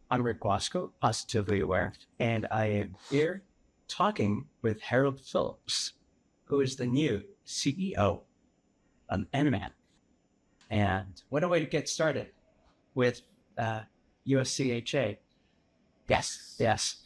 I'm Rick Guasco, positively aware, and I am here talking with Harold Phillips, who is the new CEO of NMAC. And what a way to get started with USCHA. Yes.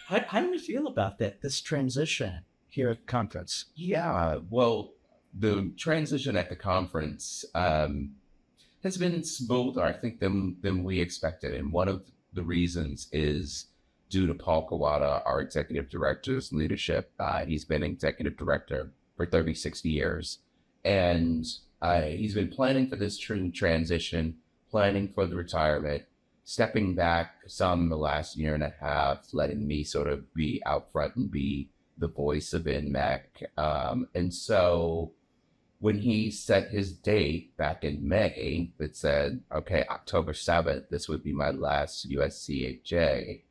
How do you feel about that, this transition here at the conference? Yeah, well, the transition at the conference has been smoother, I think, than we expected. And one of the reasons is due to Paul Kawada, our executive director's leadership. He's been executive director for 36 years. And he's been planning for this transition, planning for the retirement, stepping back some in the last year and a half, letting me sort of be out front and be the voice of NMAC. And so when he set his date back in May that said, okay, October 7th, this would be my last USCHA,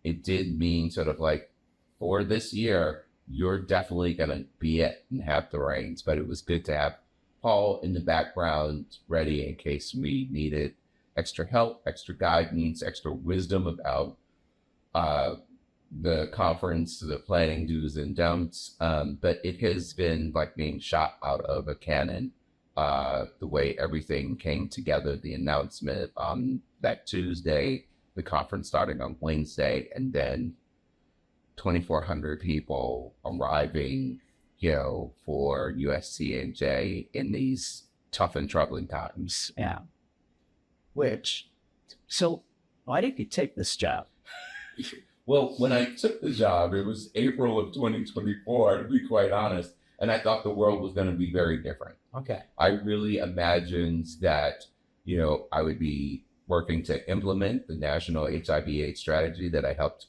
it did mean sort of like, for this year, you're definitely going to be it and have the reins. But it was good to have Paul in the background ready in case we needed extra help, extra guidance, extra wisdom about the conference, the planning do's and don'ts. But it has been like being shot out of a cannon, the way everything came together, the announcement on that Tuesday, the conference starting on Wednesday, and then 2,400 people arriving, for USCHA in these tough and troubling times. Yeah. So why did you take this job? Well, when I took the job, it was April of 2024, to be quite honest, and I thought the world was going to be very different. Okay. I really imagined that, I would be working to implement the national HIV/AIDS strategy that I helped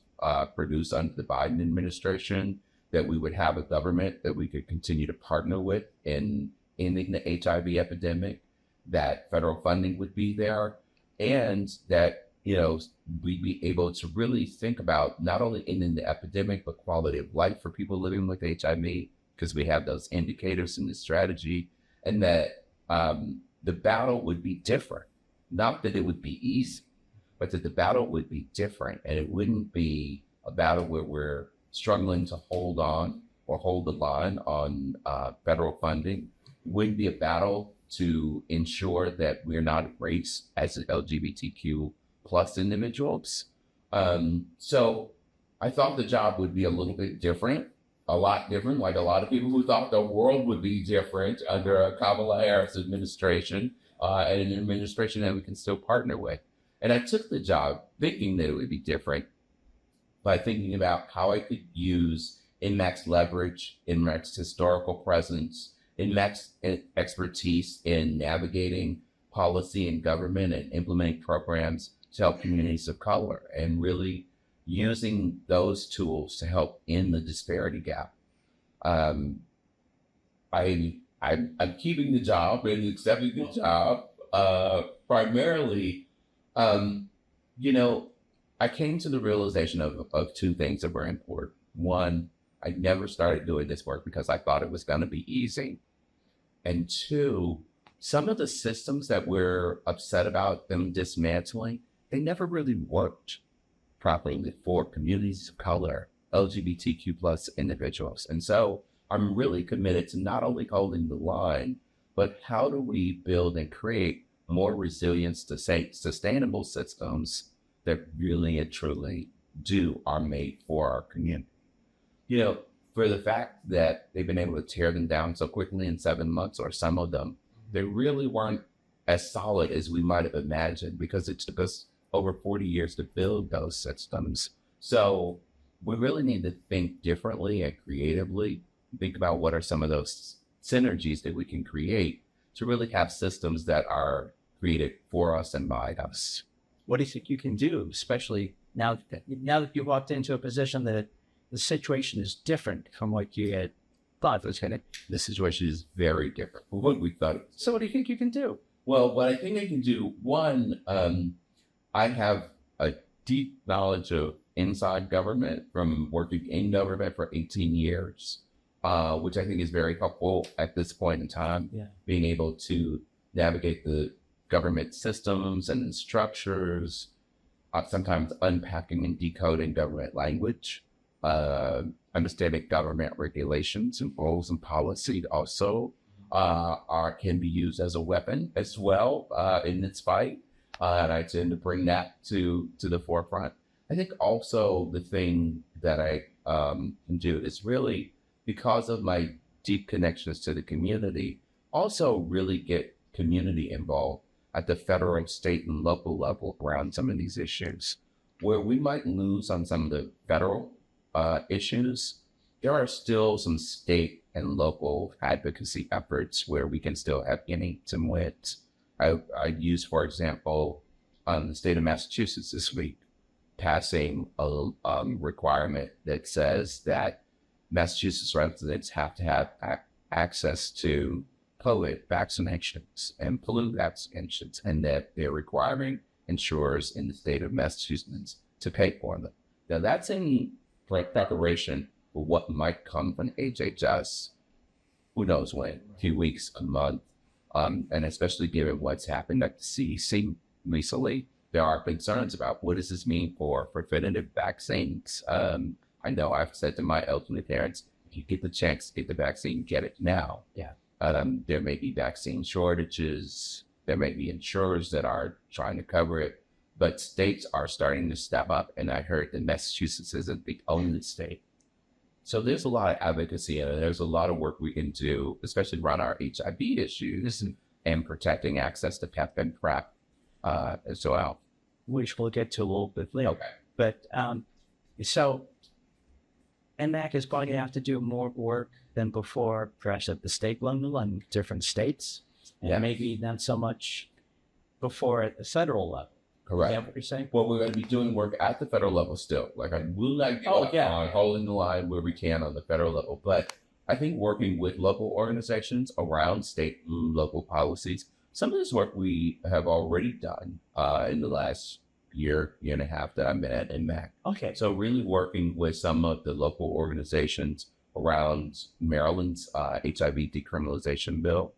produce under the Biden administration, that we would have a government that we could continue to partner with in ending the HIV epidemic, that federal funding would be there, and that we'd be able to really think about not only ending the epidemic, but quality of life for people living with HIV, because we have those indicators in the strategy, and that the battle would be different. Not that it would be easy, but that the battle would be different, and it wouldn't be a battle where we're struggling to hold on or hold the line on federal funding. It wouldn't be a battle to ensure that we're not erased as LGBTQ plus individuals. So I thought the job would be a little bit different, a lot different, like a lot of people who thought the world would be different under a Kamala Harris administration, and an administration that we can still partner with. And I took the job thinking that it would be different by thinking about how I could use NMAC's leverage, NMAC's historical presence, NMAC's expertise in navigating policy and government and implementing programs to help communities of color, and really using those tools to help end the disparity gap. I'm keeping the job and accepting the job primarily. I came to the realization of two things that were important. One, I never started doing this work because I thought it was going to be easy. And two, some of the systems that we're upset about them dismantling, they never really worked properly for communities of color, LGBTQ plus individuals. And so I'm really committed to not only holding the line, but how do we build and create more resilient, sustainable systems that really and truly are made for our community. For the fact that they've been able to tear them down so quickly in 7 months, or some of them, they really weren't as solid as we might have imagined, because it took us over 40 years to build those systems. So we really need to think differently and creatively, think about what are some of those synergies that we can create to really have systems that are created for us and by us. What do you think you can do, especially now that you've walked into a position that the situation is different from what you had thought was going to? The situation is very different from what we thought. So what do you think you can do? Well, what I think I can do, one, I have a deep knowledge of inside government from working in government for 18 years, which I think is very helpful at this point in time, being able to navigate the government systems and structures, sometimes unpacking and decoding government language, understanding government regulations and rules and policy also can be used as a weapon as well in this fight. And I tend to bring that to the forefront. I think also the thing that I can do is really, because of my deep connections to the community, also really get community involved at the federal, state, and local level around some of these issues. Where we might lose on some of the federal issues, there are still some state and local advocacy efforts where we can still have getting some wins. I use, for example, the state of Massachusetts this week passing a requirement that says that Massachusetts residents have to have access to COVID vaccinations and flu vaccinations, and that they're requiring insurers in the state of Massachusetts to pay for them. Now, that's in preparation for what might come from HHS, who knows when, a few weeks, a month, and especially given what's happened at the CDC recently, there are concerns about what does this mean for preventative vaccines. I know I've said to my elderly parents, if you get the chance to get the vaccine, get it now. Yeah. There may be vaccine shortages. There may be insurers that are trying to cover it, but states are starting to step up. And I heard that Massachusetts isn't the only state. So there's a lot of advocacy and there's a lot of work we can do, especially around our HIV issues and protecting access to PEP and PrEP as well. Which we'll get to a little bit later. Okay. But so NMAC is going to have to do more work than before, perhaps at the state level in different states, and maybe not so much before at the federal level. Correct. Is that what you're saying? Well, we're going to be doing work at the federal level still. Like, I will not give up on holding the line where we can on the federal level. But I think working with local organizations around state and local policies, some of this work we have already done in the last year and a half that I've been at NMAC. Okay. So really working with some of the local organizations around Maryland's HIV decriminalization bill.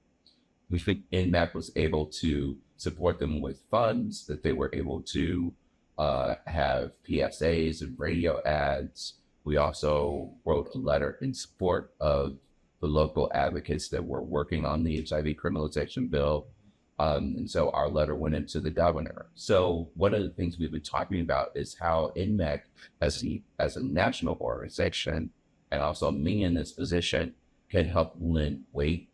We think NMAC was able to support them with funds, that they were able to have PSAs and radio ads. We also wrote a letter in support of the local advocates that were working on the HIV criminalization bill. And so our letter went into the governor. So one of the things we've been talking about is how NMAC, as a national organization, and also me in this position, can help lend weight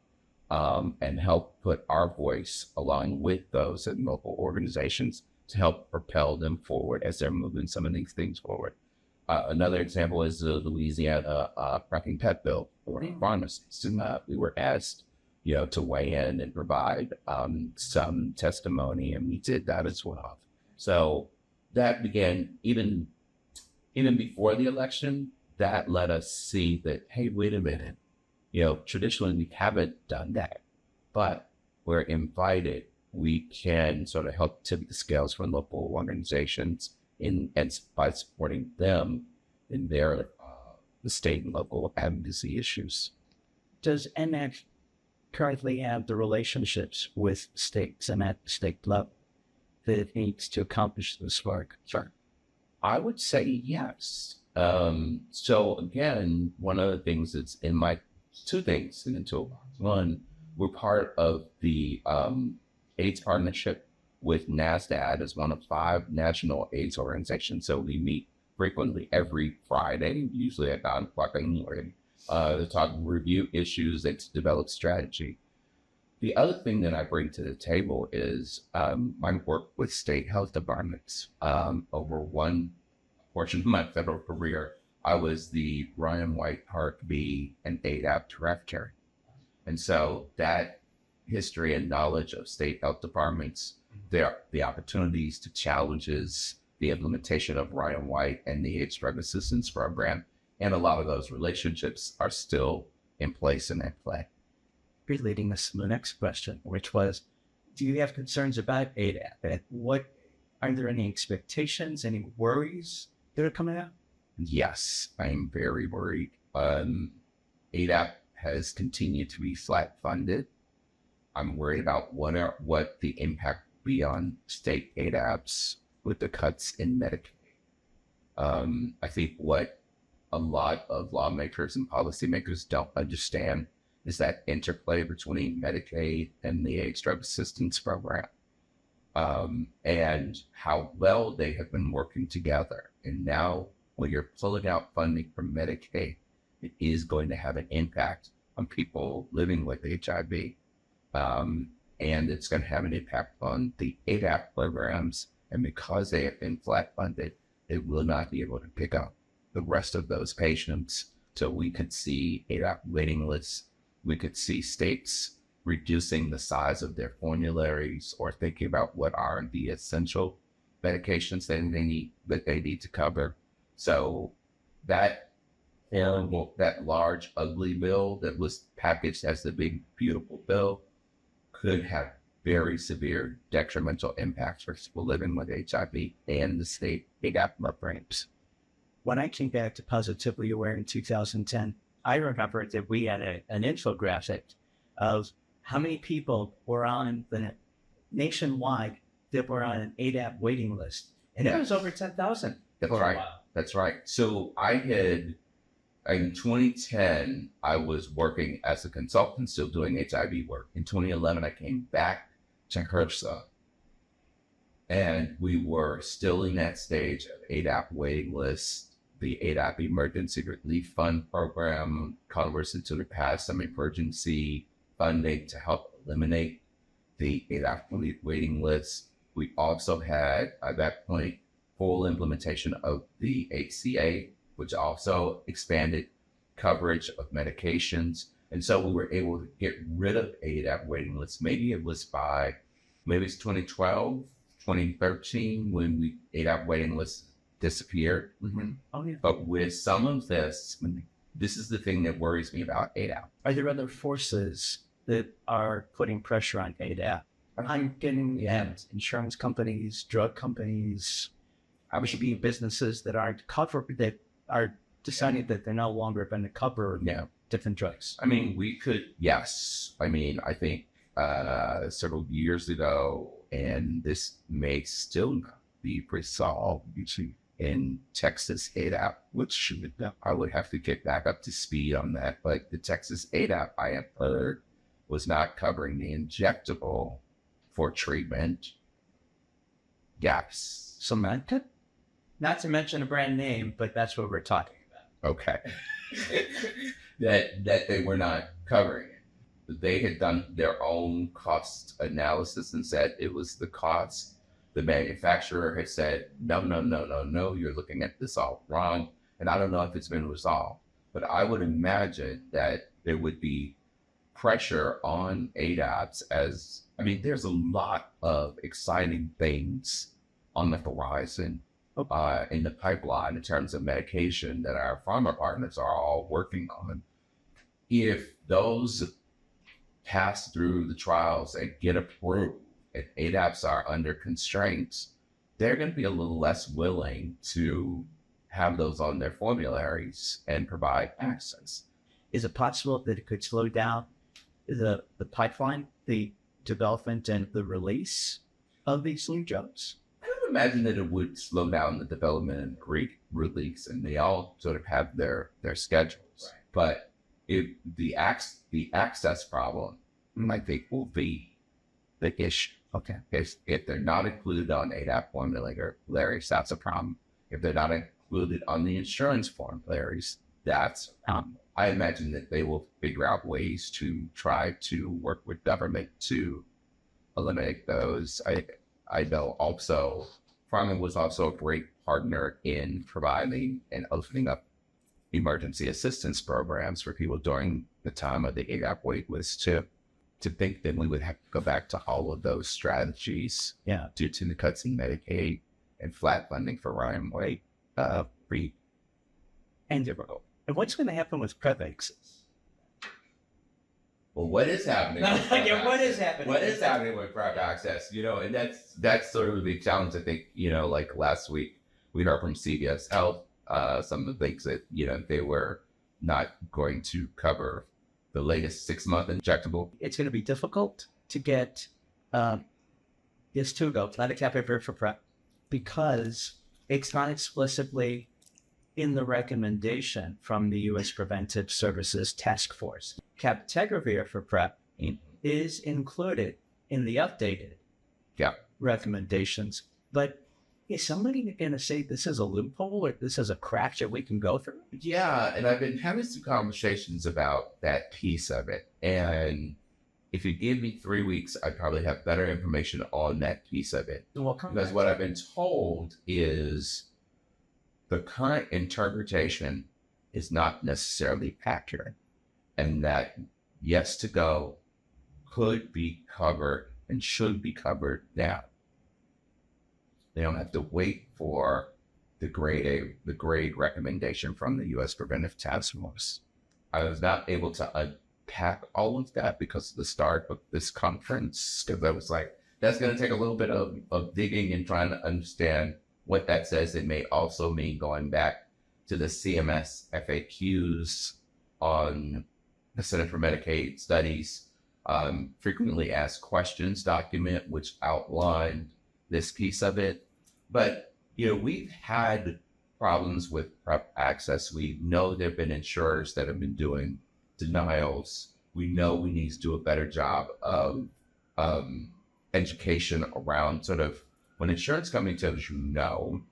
and help put our voice along with those in local organizations to help propel them forward as they're moving some of these things forward. Another example is the Louisiana fracking pet bill for pharmacists. And we were asked, to weigh in and provide some testimony, and we did that as well. So that began even before the election. That let us see that, hey, wait a minute, traditionally we haven't done that, but we're invited. We can sort of help tip the scales for local organizations and by supporting them in their the state and local advocacy issues. Does NMAC currently have the relationships with states and at the state level that it needs to accomplish this work? Sure. I would say yes. So again, one of the things that's in my two things in the toolbox. One, we're part of the AIDS partnership with NASDAD as one of 5 national AIDS organizations. So we meet frequently every Friday, usually at 9 o'clock in the morning, to talk, review issues, and to develop strategy. The other thing that I bring to the table is my work with state health departments. Over one portion of my federal career, I was the Ryan White Part B and ADAP director. And so that history and knowledge of state health departments, the opportunities to challenges, the implementation of Ryan White and the AIDS Drug Assistance Program, and a lot of those relationships are still in place and at play. You're leading us to the next question, which was, do you have concerns about ADAP? Are there any expectations, any worries that are coming out? Yes, I'm very worried. ADAP has continued to be flat funded. I'm worried about what the impact will be on state ADAPs with the cuts in Medicaid. I think what a lot of lawmakers and policymakers don't understand is that interplay between Medicaid and the AIDS drug assistance program, and how well they have been working together. And now when you're pulling out funding from Medicaid, it is going to have an impact on people living with HIV. And it's going to have an impact on the ADAP programs. And because they have been flat funded, it will not be able to pick up the rest of those patients. So we could see ADAP waiting lists. We could see states reducing the size of their formularies or thinking about what are the essential medications that they need to cover. So that large, ugly bill that was packaged as the big, beautiful bill could have very severe detrimental impacts for people living with HIV and the state ADAP programs. When I came back to Positively Aware in 2010, I remember that we had an infographic of how many people were on the nationwide that were on an ADAP waiting list. And it was over 10,000. That's right. That's right. So in 2010, I was working as a consultant, still doing HIV work. In 2011, I came back to HRSA, and we were still in that stage of ADAP waiting list, the ADAP Emergency Relief Fund program. Congress had sort of passed some emergency funding to help eliminate the ADAP waiting list. We also had, at that point, full implementation of the HCA, which also expanded coverage of medications. And so we were able to get rid of ADAP waiting lists. Maybe it's 2012, 2013, when ADAP waiting lists disappeared. Mm-hmm. Oh, yeah. But with some of this is the thing that worries me about ADAP. Are there other forces that are putting pressure on ADAP? I'm getting insurance companies, drug companies, obviously businesses that aren't covered, that are deciding that they're no longer going to cover different drugs. I mean, yes. I mean, I think several years ago, and this may still not be resolved in Texas ADAP, which I would have to get back up to speed on that. But the Texas ADAP, I have heard, was not covering the injectable for treatment gaps. Samantha? Not to mention a brand name, but that's what we're talking about. Okay. that they were not covering it. They had done their own cost analysis and said it was the cost. The manufacturer had said, no, you're looking at this all wrong. And I don't know if it's been resolved, but I would imagine that there would be pressure on ADAPs there's a lot of exciting things on the horizon in the pipeline in terms of medication that our pharma partners are all working on. If those pass through the trials and get approved, and ADAPs are under constraints, they're going to be a little less willing to have those on their formularies and provide access. Is it possible that it could slow down the pipeline, the development and the release of these new drugs? I would imagine that it would slow down the development and release, and they all sort of have their schedules. Right. But if the access problem, I think, will be the issue. Okay. If they're not included on ADAP formularies, that's a problem. If they're not included on the insurance formularies, that's a problem. I imagine that they will figure out ways to try to work with government to eliminate those. I know also pharma was also a great partner in providing and opening up emergency assistance programs for people during the time of the ADAP wait list too. To think that we would have to go back to all of those strategies due to the cuts in Medicaid and flat funding for Ryan White, pretty difficult. And what's going to happen with Prevexes? Well, what is happening? What is happening? What is happening with Prep Access? And that's sort of a big challenge. I think, like last week, we heard from CVS Health, some of the things that, they were not going to cover the latest 6-month injectable. It's going to be difficult to get this to go, lenacapavir for PrEP, because it's not explicitly in the recommendation from the U.S. Preventive Services Task Force. Cabotegravir for PrEP is included in the updated recommendations. But is somebody going to say this is a loophole or this is a crack that we can go through? Yeah, and I've been having some conversations about that piece of it. And if you give me 3 weeks, I probably have better information on that piece of it. Because what I've been told is the current interpretation is not necessarily accurate, and that yes to go could be covered and should be covered now. They don't have to wait for the grade recommendation from the U.S. Preventive Task Force. I was not able to unpack all of that because of the start of this conference, because I was like, that's going to take a little bit of digging and trying to understand what that says. It may also mean going back to the CMS FAQs on the Center for Medicaid Studies frequently asked questions document, which outlined this piece of it. But, we've had problems with PrEP access. We know there have been insurers that have been doing denials. We know we need to do a better job of education around sort of when insurance company tells you no,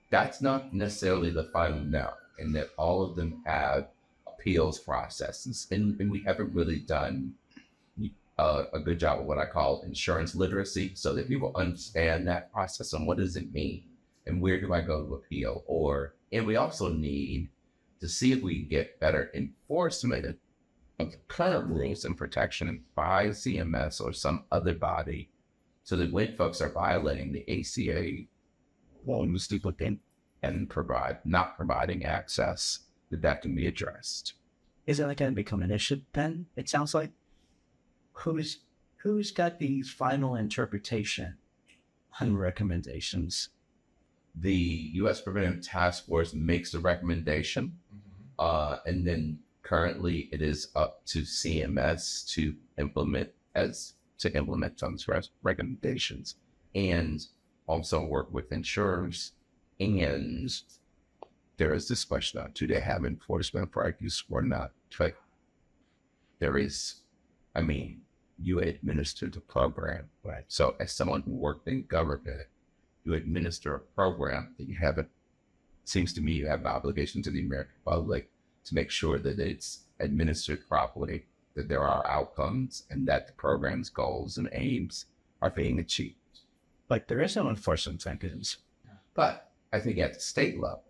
that's not necessarily the final no, and that all of them have appeals processes. And we haven't really done a good job of what I call insurance literacy, so that people understand that process and what does it mean and where do I go to appeal. And we also need to see if we can get better enforcement of the current rules and protection by CMS or some other body, so that when folks are violating the ACA and not providing access, that can be addressed. Is it going to become an issue then? It sounds like who's got the final interpretation on recommendations? The U.S. Preventive Task Force makes the recommendation, and then currently it is up to CMS to implement those recommendations, and also work with insurers. And there is this question on, do they have enforcement practice or not? But there is, you administer the program, right? So as someone who worked in government, you administer a program that seems to me you have an obligation to the American public to make sure that it's administered properly, that there are outcomes, and that the program's goals and aims are being achieved. Like there is no enforcement mechanism. But I think at the state level,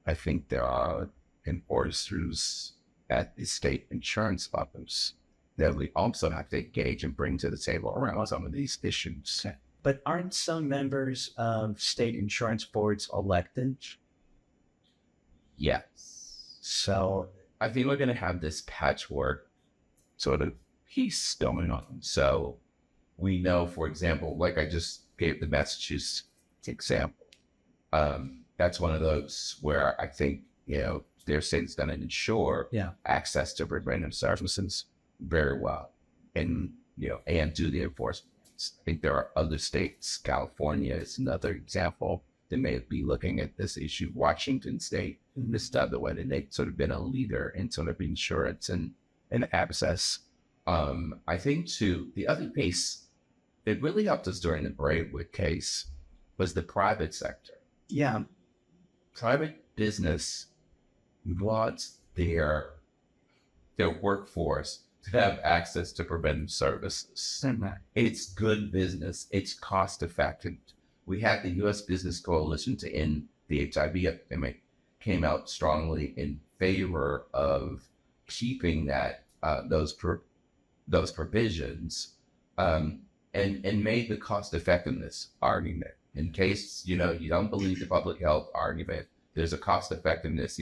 I think there are enforcers at the state insurance levels that we also have to engage and bring to the table around some of these issues. But aren't some members of state insurance boards elected? Yes. So I think we're going to have this patchwork sort of piece going on. So we know, for example, like I just gave the Massachusetts example, that's one of those where I think, their state's going to ensure access to preventive services very well, and do the enforcement. I think there are other states. California is another example that may be looking at this issue. Washington State, this other one, and they've sort of been a leader in sort of insurance and access. I think too, the other piece that really helped us during the Braidwood case was the private sector. Yeah. Private business wants their workforce to have access to preventive services. It's good business. It's cost effective. We had the U.S. Business Coalition to End the HIV Epidemic came out strongly in favor of keeping those provisions, and made the cost effectiveness argument. In case you don't believe the public health argument, there's a cost effectiveness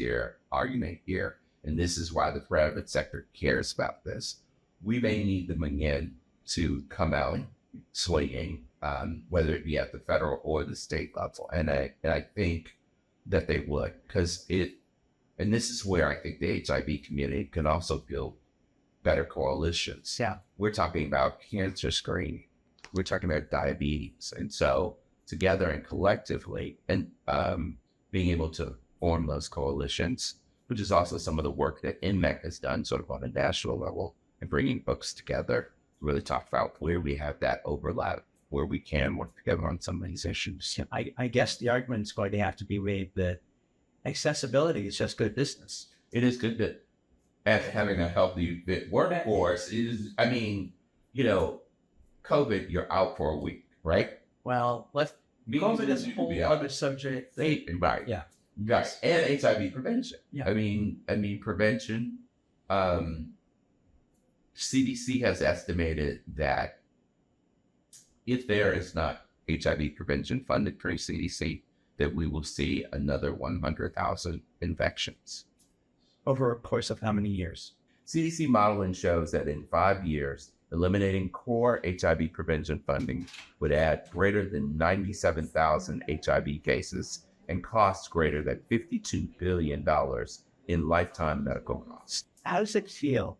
argument here. And this is why the private sector cares about this. We may need them again to come out swinging, whether it be at the federal or the state level. And I think that they would, and this is where I think the HIV community can also build better coalitions. Yeah. We're talking about cancer screening. We're talking about diabetes. And so together and collectively, and being able to form those coalitions, which is also some of the work that NMAC has done sort of on a national level and bringing folks together to really talk about where we have that overlap, where we can work together on some of these issues. I guess the argument is going to have to be made that accessibility is just good business. It is good that having a healthy fit workforce is, I mean, COVID, you're out for a week, right? Well, COVID is a whole other subject. Right. Yeah. Right. And HIV prevention. Yeah. I mean, prevention, CDC has estimated that if there is not HIV prevention funded through CDC, that we will see another 100,000 infections. Over a course of how many years? CDC modeling shows that in 5 years, eliminating core HIV prevention funding would add greater than 97,000 HIV cases and cost greater than $52 billion in lifetime medical costs. How does it feel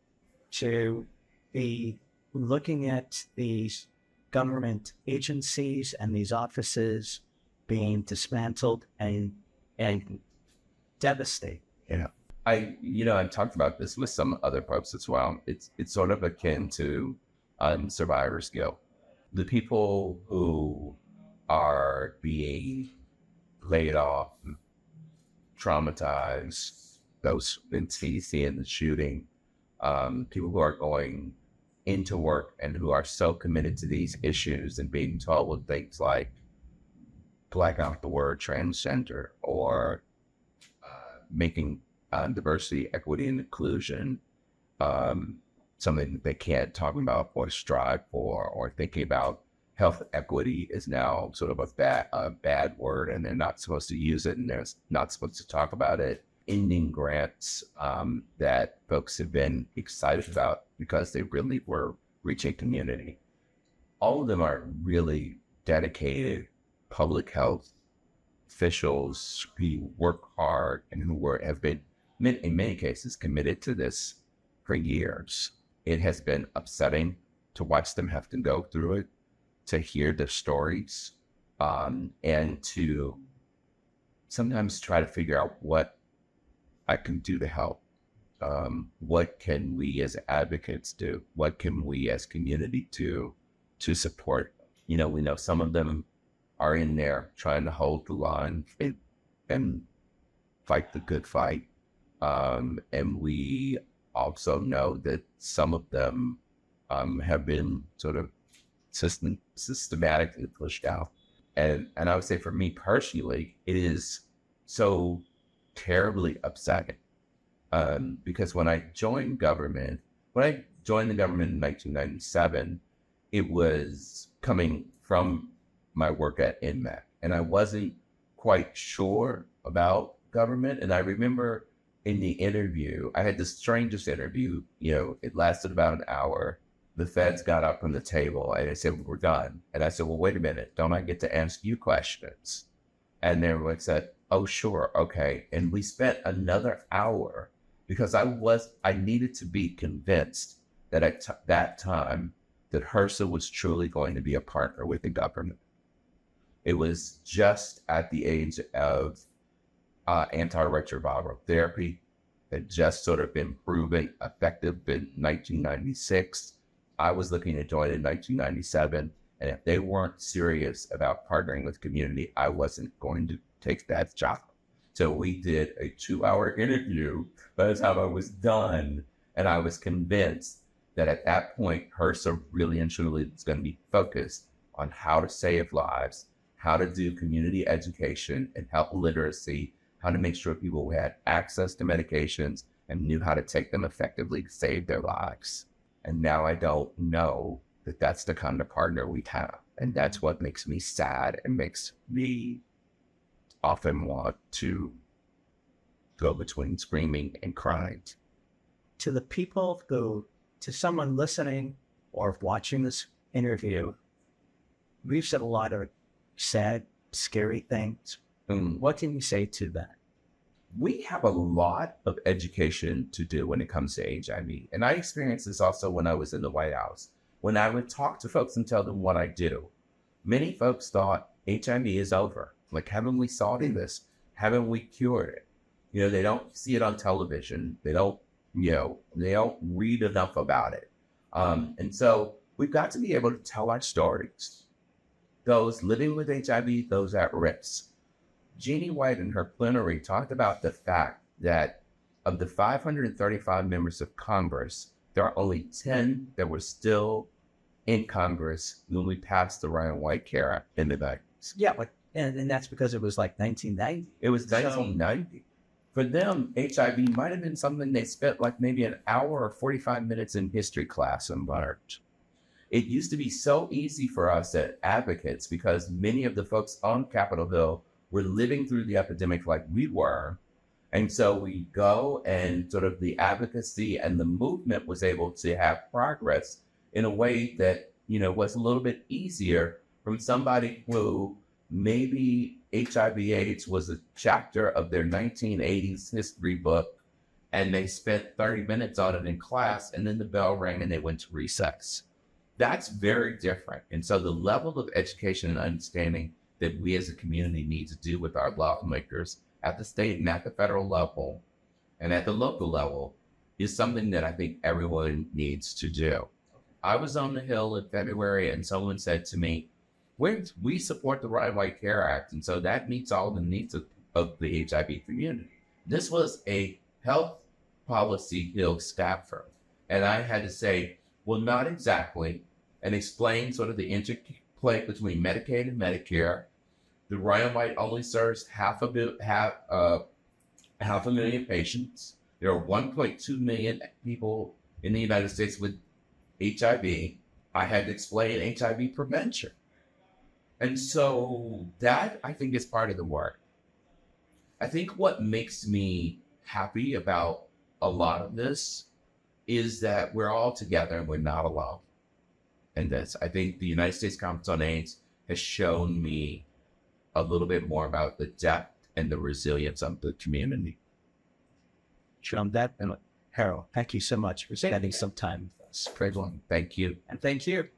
to be looking at these government agencies and these offices being dismantled and devastated? I've talked about this with some other folks as well. It's sort of akin to survivor's guilt. The people who are being laid off, traumatized, those in CDC and the shooting, people who are going into work and who are so committed to these issues and being told with things like black out the word transgender or making diversity, equity, and inclusion something that they can't talk about or strive for, or thinking about health equity is now sort of a bad word and they're not supposed to use it and they're not supposed to talk about it. Ending grants that folks have been excited about because they really were reaching community. All of them are really dedicated public health officials who work hard and who have been, in many cases, committed to this for years. It has been upsetting to watch them have to go through it, to hear their stories, and to sometimes try to figure out what I can do to help. What can we as advocates do? What can we as community do to support? We know some of them are in there trying to hold the line and fight the good fight. And we also know that some of them have been sort of systematically pushed out. And I would say for me personally, it is so terribly upsetting. Because when I joined the government in 1997, it was coming from my work at NMAC. And I wasn't quite sure about government. And I remember in the interview, I had the strangest interview, it lasted about an hour. The feds got up from the table and they said, "We're done." And I said, "Well, wait a minute, don't I get to ask you questions?" And everyone said, "Oh, sure, okay." And we spent another hour because I needed to be convinced that at that time that HRSA was truly going to be a partner with the government. It was just at the age of antiretroviral therapy that just sort of been proven effective in 1996. I was looking to join in 1997, and if they weren't serious about partnering with community, I wasn't going to take that job. So we did a 2-hour interview by the time I was done, and I was convinced that at that point, HRSA really and truly is going to be focused on how to save lives, how to do community education and health literacy, how to make sure people had access to medications and knew how to take them effectively to save their lives. And now I don't know that that's the kind of partner we have. And that's what makes me sad and makes me often want to go between screaming and crying. To the people to someone listening or watching this interview, we've said a lot of sad, scary things. What can you say to that? We have a lot of education to do when it comes to HIV. And I experienced this also when I was in the White House. When I would talk to folks and tell them what I do, many folks thought HIV is over. Like, haven't we solved this? Haven't we cured it? They don't see it on television. They don't, they don't read enough about it. And so we've got to be able to tell our stories. Those living with HIV, those at risk. Jeannie White in her plenary talked about the fact that of the 535 members of Congress, there are only 10 that were still in Congress when we passed the Ryan White Care Act in the 90s. Yeah, but and that's because it was like 1990. It was 1990. For them, HIV might have been something they spent like maybe an hour or 45 minutes in history class and learned. It used to be so easy for us as advocates because many of the folks on Capitol Hill were living through the epidemic like we were. And so we go and sort of the advocacy and the movement was able to have progress in a way that, was a little bit easier from somebody who maybe HIV/AIDS was a chapter of their 1980s history book and they spent 30 minutes on it in class and then the bell rang and they went to recess. That's very different. And so the level of education and understanding that we as a community need to do with our lawmakers at the state and at the federal level and at the local level is something that I think everyone needs to do. I was on the Hill in February and someone said to me, we support the Ryan White Care Act. And so that meets all the needs of the HIV community. This was a health policy Hill staffer. And I had to say, well, not exactly, and explain sort of the interplay between Medicaid and Medicare. The Ryan White only serves half a million patients. There are 1.2 million people in the United States with HIV. I had to explain HIV prevention. And so that, I think, is part of the work. I think what makes me happy about a lot of this is that we're all together and we're not alone in this. I think the United States Conference on AIDS has shown me a little bit more about the depth and the resilience of the community. Sean, and Harold, thank you so much for spending some time with us. Thank you. And thank you.